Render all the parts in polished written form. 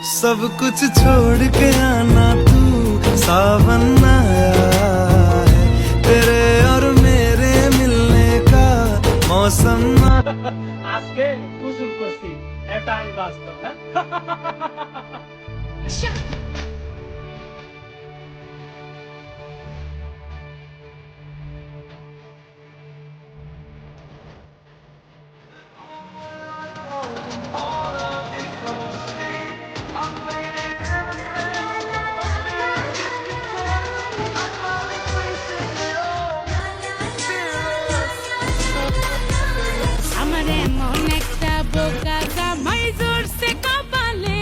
सब कुछ छोड़ के आना तू, सावन आया है, तेरे और मेरे मिलने का मौसम। আজকে কুসুম করছি এটা আমি বাস্তব আমারে মন একটা বোকা জামাই জোরছে কপালে,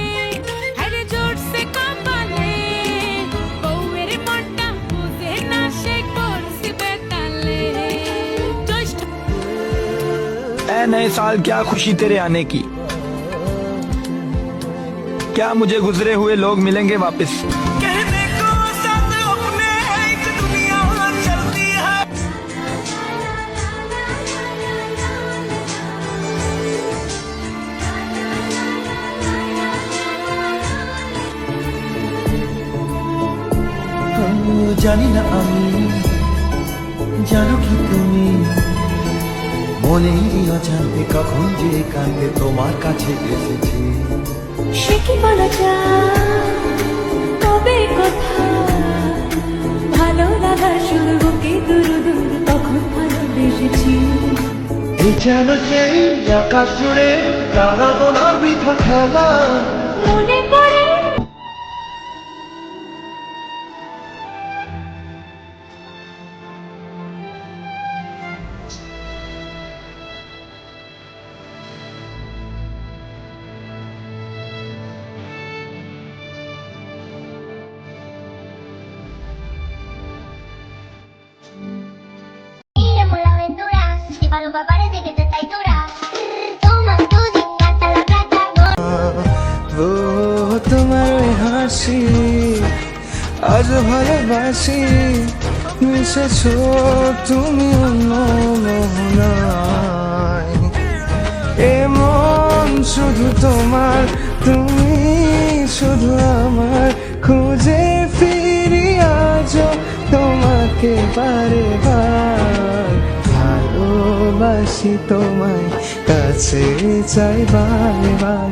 আরে জোরছে কপালে, বউয়ের মনটা বুঝে না সে করছে বেতালে। ऐ नए साल क्या खुशी तेरे आने की, क्या मुझे गुजरे हुए लोग मिलेंगे वापस। कहने को साथ अपने एक दुनिया चलती है। জানি না আমি, জানো কি তুমি, মনেরই অজান্তে কখন যে কান্দে তোমার কাছে এসেছি। সে কি বলা যায়, তবে কথা ভালো লাগা শুধু বুকে দূর দূর তখন ভালোবেসেছি। এই যেন সেই আকাশ জুড়ে তারাগোনার বৃথা খেলা। মনে পড়ে Iremos la aventura, y Paloma parece que te está dura. Toma tu hasta la plata. ও তোমার ওই হাসি আজ ভালোবাসি, মিশেছো তুমি অন্য মোহনায়। এমন শুধু তোমার, তুমি শুধু আমার, খুঁজে ফিরি আজও তোমাকে বারে বার। ভালোবাসি তোমায়, কাছে চাই বারে বার।